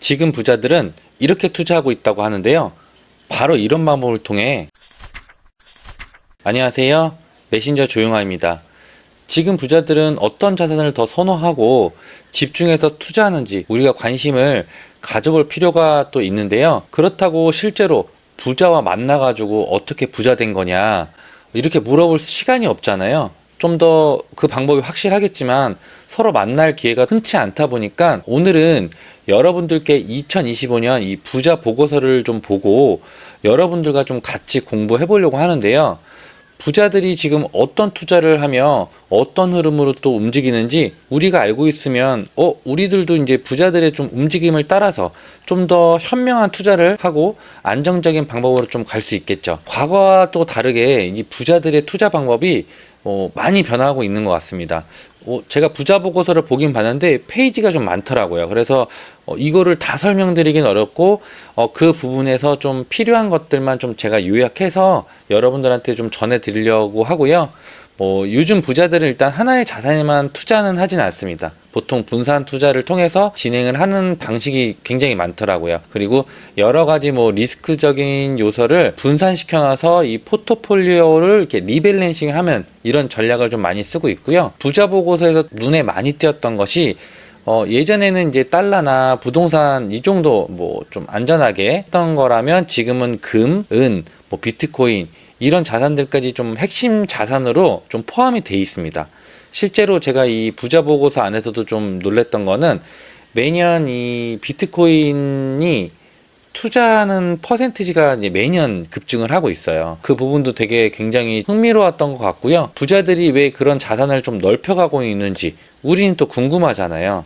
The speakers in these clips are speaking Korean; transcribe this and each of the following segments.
지금 부자들은 이렇게 투자하고 있다고 하는데요. 바로 이런 방법을 통해 안녕하세요. 메신저 조용화입니다. 지금 부자들은 어떤 자산을 더 선호하고 집중해서 투자하는지 우리가 관심을 가져볼 필요가 또 있는데요. 그렇다고 실제로 부자와 만나가지고 어떻게 부자 된 거냐 이렇게 물어볼 시간이 없잖아요. 좀 더 그 방법이 확실하겠지만 서로 만날 기회가 흔치 않다 보니까 오늘은 여러분들께 2025년 이 부자 보고서를 좀 보고 여러분들과 좀 같이 공부해 보려고 하는데요. 부자들이 지금 어떤 투자를 하며 어떤 흐름으로 또 움직이는지 우리가 알고 있으면 우리들도 이제 부자들의 좀 움직임을 따라서 좀 더 현명한 투자를 하고 안정적인 방법으로 좀 갈 수 있겠죠. 과거와 또 다르게 이 부자들의 투자 방법이 많이 변화하고 있는 것 같습니다. 제가 부자 보고서를 보긴 봤는데 페이지가 좀 많더라고요. 그래서 이거를 다 설명드리긴 어렵고 그 부분에서 좀 필요한 것들만 좀 제가 요약해서 여러분들한테 좀 전해드리려고 하고요. 요즘 부자들은 일단 하나의 자산에만 투자는 하진 않습니다. 보통 분산 투자를 통해서 진행을 하는 방식이 굉장히 많더라고요. 그리고 여러 가지 리스크적인 요소를 분산시켜놔서 이 포트폴리오를 이렇게 리밸런싱 하면 이런 전략을 좀 많이 쓰고 있고요. 부자 보고서에서 눈에 많이 띄었던 것이 예전에는 이제 달러나 부동산 이 정도 좀 안전하게 했던 거라면 지금은 금, 은, 비트코인 이런 자산들까지 좀 핵심 자산으로 좀 포함이 돼 있습니다. 실제로 제가 이 부자 보고서 안에서도 좀 놀랬던 거는 매년 이 비트코인이 투자하는 퍼센티지가 이제 매년 급증을 하고 있어요. 그 부분도 되게 굉장히 흥미로웠던 것 같고요. 부자들이 왜 그런 자산을 좀 넓혀가고 있는지 우리는 또 궁금하잖아요.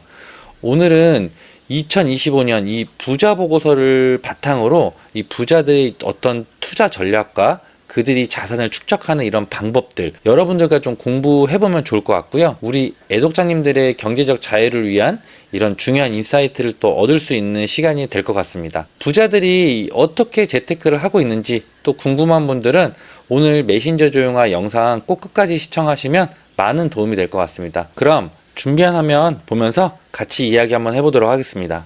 오늘은 2025년 이 부자 보고서를 바탕으로 이 부자들의 어떤 투자 전략과 그들이 자산을 축적하는 이런 방법들 여러분들과 좀 공부해보면 좋을 것 같고요. 우리 애독자님들의 경제적 자유를 위한 이런 중요한 인사이트를 또 얻을 수 있는 시간이 될 것 같습니다. 부자들이 어떻게 재테크를 하고 있는지 또 궁금한 분들은 오늘 메신저 조용화 영상 꼭 끝까지 시청하시면 많은 도움이 될 것 같습니다. 그럼 준비한 화면 보면서 같이 이야기 한번 해보도록 하겠습니다.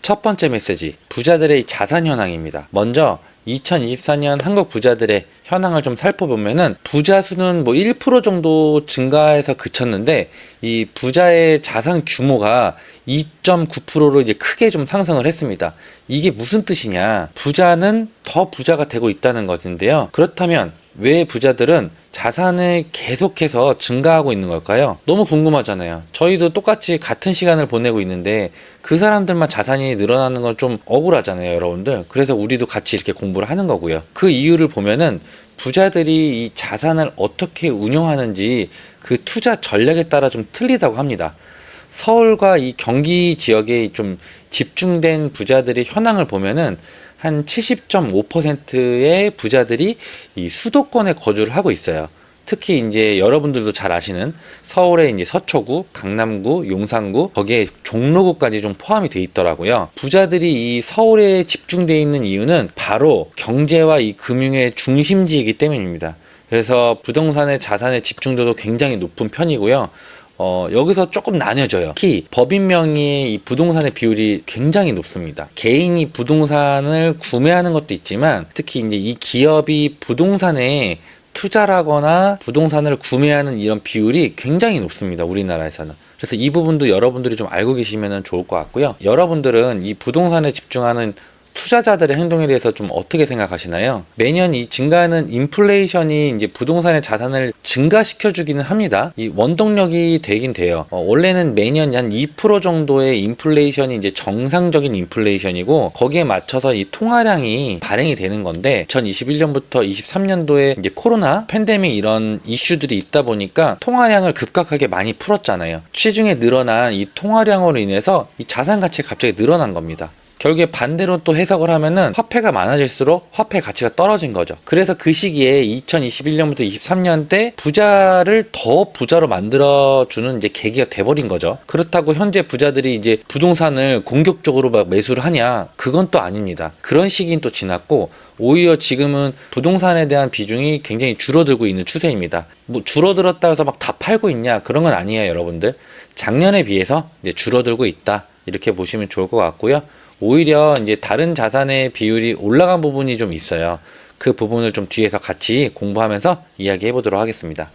첫 번째 메시지, 부자들의 자산 현황입니다. 먼저 2024년 한국 부자들의 현황을 좀 살펴보면은 부자 수는 1% 정도 증가해서 그쳤는데 이 부자의 자산 규모가 2.9%로 이제 크게 좀 상승을 했습니다. 이게 무슨 뜻이냐? 부자는 더 부자가 되고 있다는 것인데요. 그렇다면 왜 부자들은 자산을 계속해서 증가하고 있는 걸까요? 너무 궁금하잖아요. 저희도 똑같이 같은 시간을 보내고 있는데 그 사람들만 자산이 늘어나는 건 좀 억울하잖아요, 여러분들. 그래서 우리도 같이 이렇게 공부를 하는 거고요. 그 이유를 보면은 부자들이 이 자산을 어떻게 운영하는지 그 투자 전략에 따라 좀 틀리다고 합니다. 서울과 이 경기 지역에 좀 집중된 부자들의 현황을 보면은 한 70.5%의 부자들이 이 수도권에 거주를 하고 있어요. 특히 이제 여러분들도 잘 아시는 서울의 이제 서초구, 강남구, 용산구, 거기에 종로구까지 좀 포함이 돼 있더라고요. 부자들이 이 서울에 집중돼 있는 이유는 바로 경제와 이 금융의 중심지이기 때문입니다. 그래서 부동산의 자산의 집중도도 굉장히 높은 편이고요. 여기서 조금 나뉘어져요. 특히 법인 명의의 이 부동산의 비율이 굉장히 높습니다. 개인이 부동산을 구매하는 것도 있지만 특히 이제 이 기업이 부동산에 투자하거나 부동산을 구매하는 이런 비율이 굉장히 높습니다. 우리나라에서는. 그래서 이 부분도 여러분들이 좀 알고 계시면 좋을 것 같고요. 여러분들은 이 부동산에 집중하는 투자자들의 행동에 대해서 좀 어떻게 생각하시나요? 매년 이 증가하는 인플레이션이 이제 부동산의 자산을 증가시켜주기는 합니다. 이 원동력이 되긴 돼요. 원래는 매년 한 2% 정도의 인플레이션이 이제 정상적인 인플레이션이고 거기에 맞춰서 이 통화량이 발행이 되는 건데 2021년부터 23년도에 이제 코로나, 팬데믹 이런 이슈들이 있다 보니까 통화량을 급격하게 많이 풀었잖아요. 시중에 늘어난 이 통화량으로 인해서 이 자산 가치가 갑자기 늘어난 겁니다. 결국에 반대로 또 해석을 하면은 화폐가 많아질수록 화폐 가치가 떨어진 거죠. 그래서 그 시기에 2021년부터 23년 때 부자를 더 부자로 만들어주는 이제 계기가 돼버린 거죠. 그렇다고 현재 부자들이 이제 부동산을 공격적으로 막 매수를 하냐? 그건 또 아닙니다. 그런 시기는 또 지났고 오히려 지금은 부동산에 대한 비중이 굉장히 줄어들고 있는 추세입니다. 줄어들었다 해서 막 다 팔고 있냐? 그런 건 아니에요, 여러분들. 작년에 비해서 이제 줄어들고 있다. 이렇게 보시면 좋을 것 같고요. 오히려 이제 다른 자산의 비율이 올라간 부분이 좀 있어요. 그 부분을 좀 뒤에서 같이 공부하면서 이야기해 보도록 하겠습니다.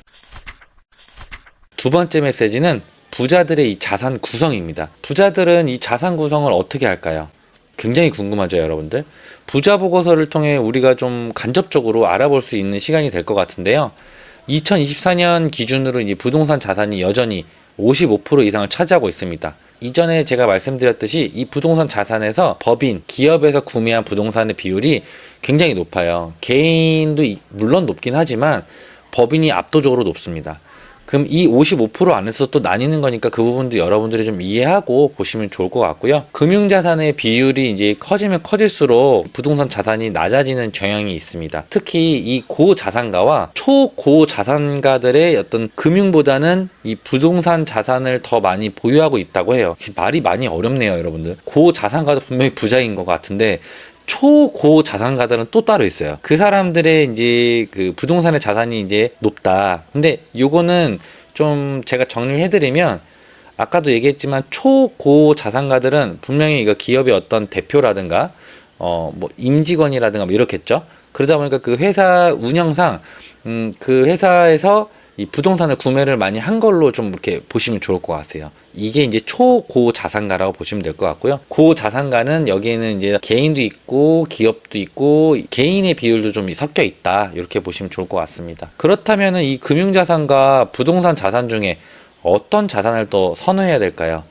두 번째 메시지는 부자들의 이 자산 구성입니다. 부자들은 이 자산 구성을 어떻게 할까요? 굉장히 궁금하죠, 여러분들? 부자 보고서를 통해 우리가 좀 간접적으로 알아볼 수 있는 시간이 될 것 같은데요. 2024년 기준으로 이제 부동산 자산이 여전히 55% 이상을 차지하고 있습니다. 이전에 제가 말씀드렸듯이 이 부동산 자산에서 법인, 기업에서 구매한 부동산의 비율이 굉장히 높아요. 개인도 물론 높긴 하지만 법인이 압도적으로 높습니다. 그럼 이 55% 안에서 또 나뉘는 거니까 그 부분도 여러분들이 좀 이해하고 보시면 좋을 것 같고요. 금융자산의 비율이 이제 커지면 커질수록 부동산 자산이 낮아지는 경향이 있습니다. 특히 이 고자산가와 초고자산가들의 어떤 금융보다는 이 부동산 자산을 더 많이 보유하고 있다고 해요. 말이 많이 어렵네요, 여러분들. 고자산가도 분명히 부자인 것 같은데 초고 자산가들은 또 따로 있어요. 그 사람들의 이제 그 부동산의 자산이 이제 높다. 근데 요거는 좀 제가 정리를 해드리면 아까도 얘기했지만 초고 자산가들은 분명히 이거 기업의 어떤 대표라든가 뭐 임직원이라든가 뭐 이렇겠죠. 그러다 보니까 그 회사 운영상 그 회사에서 이 부동산을 구매를 많이 한 걸로 좀 이렇게 보시면 좋을 것 같아요. 이게 이제 초고자산가라고 보시면 될 것 같고요. 고자산가는 여기에는 이제 개인도 있고 기업도 있고 개인의 비율도 좀 섞여 있다. 이렇게 보시면 좋을 것 같습니다. 그렇다면 이 금융자산과 부동산 자산 중에 어떤 자산을 더 선호해야 될까요?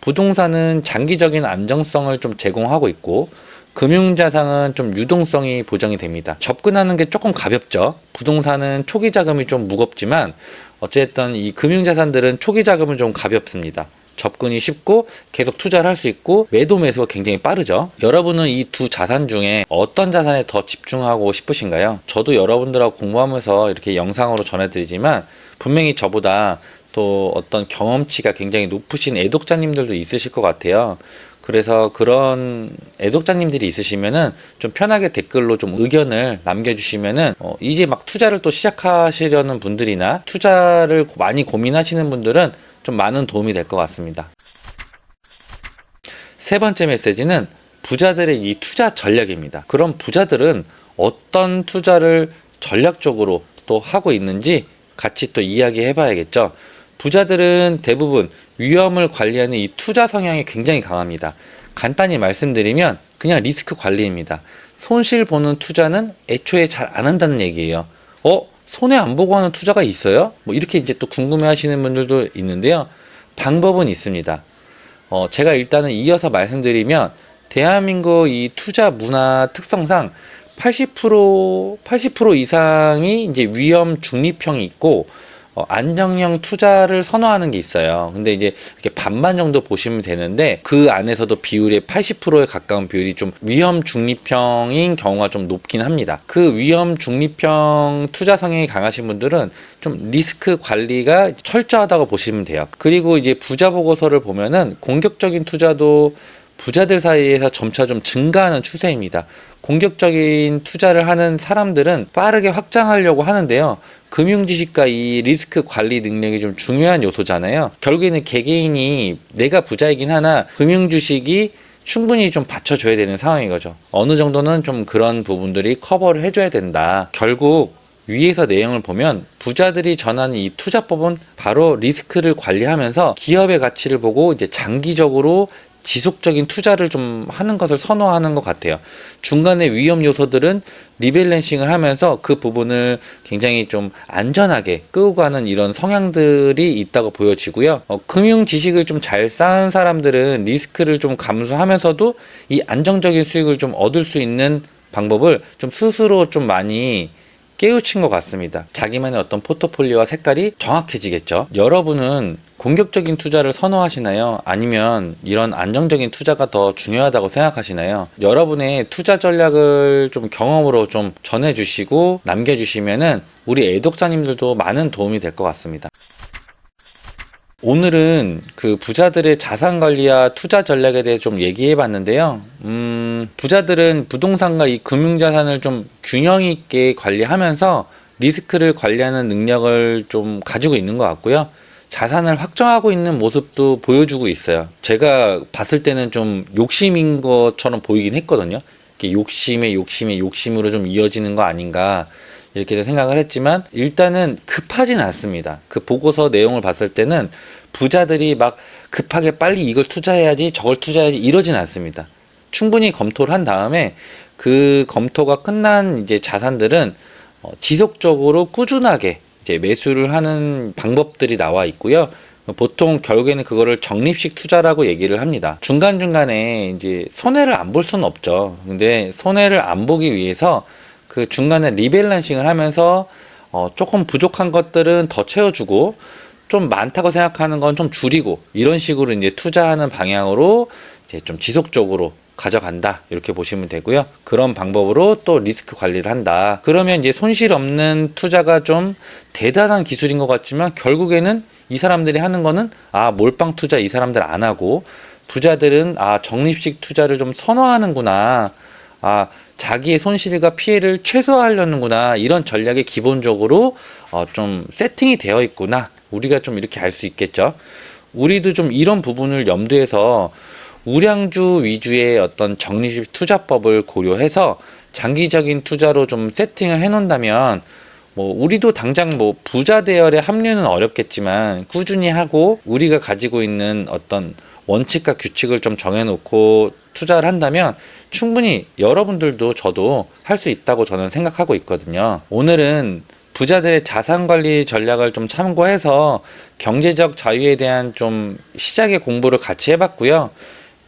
부동산은 장기적인 안정성을 좀 제공하고 있고 금융자산은 좀 유동성이 보장이 됩니다. 접근하는 게 조금 가볍죠. 부동산은 초기 자금이 좀 무겁지만 어쨌든 이 금융자산들은 초기 자금은 좀 가볍습니다. 접근이 쉽고 계속 투자를 할 수 있고 매도 매수가 굉장히 빠르죠. 여러분은 이 두 자산 중에 어떤 자산에 더 집중하고 싶으신가요? 저도 여러분들하고 공부하면서 이렇게 영상으로 전해드리지만 분명히 저보다 또 어떤 경험치가 굉장히 높으신 애독자님들도 있으실 것 같아요. 그래서 그런 애독자님들이 있으시면은 좀 편하게 댓글로 좀 의견을 남겨주시면은 이제 막 투자를 또 시작하시려는 분들이나 투자를 많이 고민하시는 분들은 좀 많은 도움이 될 것 같습니다. 세 번째 메시지는 부자들의 이 투자 전략입니다. 그럼 부자들은 어떤 투자를 전략적으로 또 하고 있는지 같이 또 이야기해 봐야겠죠. 부자들은 대부분 위험을 관리하는 이 투자 성향이 굉장히 강합니다. 간단히 말씀드리면 그냥 리스크 관리입니다. 손실 보는 투자는 애초에 잘 안 한다는 얘기예요. 손해 안 보고 하는 투자가 있어요? 뭐 이렇게 이제 또 궁금해 하시는 분들도 있는데요. 방법은 있습니다. 제가 일단은 이어서 말씀드리면 대한민국 이 투자 문화 특성상 80% 이상이 이제 위험 중립형이 있고 안정형 투자를 선호하는 게 있어요. 근데 이제 이렇게 반반 정도 보시면 되는데 그 안에서도 비율의 80%에 가까운 비율이 좀 위험 중립형인 경우가 좀 높긴 합니다. 그 위험 중립형 투자 성향이 강하신 분들은 좀 리스크 관리가 철저하다고 보시면 돼요. 그리고 이제 부자 보고서를 보면은 공격적인 투자도 부자들 사이에서 점차 좀 증가하는 추세입니다. 공격적인 투자를 하는 사람들은 빠르게 확장하려고 하는데요. 금융 지식과 이 리스크 관리 능력이 좀 중요한 요소잖아요. 결국에는 개개인이 내가 부자이긴 하나 금융 주식이 충분히 좀 받쳐줘야 되는 상황인 거죠. 어느 정도는 좀 그런 부분들이 커버를 해줘야 된다. 결국 위에서 내용을 보면 부자들이 전하는 이 투자법은 바로 리스크를 관리하면서 기업의 가치를 보고 이제 장기적으로 지속적인 투자를 좀 하는 것을 선호하는 것 같아요. 중간에 위험 요소들은 리밸런싱을 하면서 그 부분을 굉장히 좀 안전하게 끌고 가는 이런 성향들이 있다고 보여지고요. 금융 지식을 좀 잘 쌓은 사람들은 리스크를 좀 감수하면서도 이 안정적인 수익을 좀 얻을 수 있는 방법을 좀 스스로 좀 많이 깨우친 것 같습니다. 자기만의 어떤 포트폴리오와 색깔이 정확해지겠죠. 여러분은 공격적인 투자를 선호하시나요? 아니면 이런 안정적인 투자가 더 중요하다고 생각하시나요? 여러분의 투자 전략을 좀 경험으로 좀 전해주시고 남겨주시면은 우리 애독자님들도 많은 도움이 될 것 같습니다. 오늘은 그 부자들의 자산 관리와 투자 전략에 대해 좀 얘기해 봤는데요. 부자들은 부동산과 이 금융자산을 좀 균형 있게 관리하면서 리스크를 관리하는 능력을 좀 가지고 있는 것 같고요. 자산을 확정하고 있는 모습도 보여주고 있어요. 제가 봤을 때는 좀 욕심인 것처럼 보이긴 했거든요. 이렇게 욕심으로 좀 이어지는 거 아닌가 이렇게 생각을 했지만 일단은 급하진 않습니다. 그 보고서 내용을 봤을 때는 부자들이 막 급하게 빨리 이걸 투자해야지 저걸 투자해야지 이러진 않습니다. 충분히 검토를 한 다음에 그 검토가 끝난 이제 자산들은 지속적으로 꾸준하게 이제 매수를 하는 방법들이 나와 있고요. 보통 결국에는 그거를 적립식 투자라고 얘기를 합니다. 중간중간에 이제 손해를 안 볼 수는 없죠. 근데 손해를 안 보기 위해서 그 중간에 리밸런싱을 하면서 조금 부족한 것들은 더 채워주고 좀 많다고 생각하는 건 좀 줄이고 이런 식으로 이제 투자하는 방향으로 이제 좀 지속적으로 가져간다 이렇게 보시면 되고요. 그런 방법으로 또 리스크 관리를 한다. 그러면 이제 손실 없는 투자가 좀 대단한 기술인 것 같지만 결국에는 이 사람들이 하는 거는 몰빵 투자 이 사람들 안 하고 부자들은 적립식 투자를 좀 선호하는구나. 자기의 손실과 피해를 최소화하려는구나. 이런 전략이 기본적으로 좀 세팅이 되어 있구나. 우리가 좀 이렇게 알 수 있겠죠. 우리도 좀 이런 부분을 염두해서 우량주 위주의 어떤 적립식 투자법을 고려해서 장기적인 투자로 좀 세팅을 해 놓는다면 우리도 당장 부자 대열에 합류는 어렵겠지만 꾸준히 하고 우리가 가지고 있는 어떤 원칙과 규칙을 좀 정해놓고 투자를 한다면 충분히 여러분들도 저도 할 수 있다고 저는 생각하고 있거든요. 오늘은 부자들의 자산관리 전략을 좀 참고해서 경제적 자유에 대한 좀 시작의 공부를 같이 해봤고요.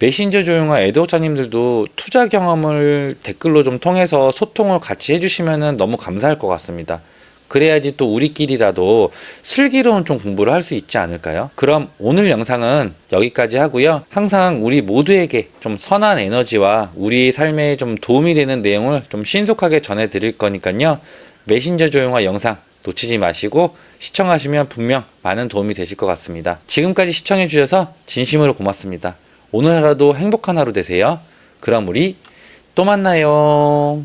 메신저 조용화 애독자님들도 투자 경험을 댓글로 좀 통해서 소통을 같이 해주시면 너무 감사할 것 같습니다. 그래야지 또 우리끼리라도 슬기로운 좀 공부를 할 수 있지 않을까요? 그럼 오늘 영상은 여기까지 하고요. 항상 우리 모두에게 좀 선한 에너지와 우리 삶에 좀 도움이 되는 내용을 좀 신속하게 전해드릴 거니까요. 메신저 조용화 영상 놓치지 마시고 시청하시면 분명 많은 도움이 되실 것 같습니다. 지금까지 시청해주셔서 진심으로 고맙습니다. 오늘 하루도 행복한 하루 되세요. 그럼 우리 또 만나요.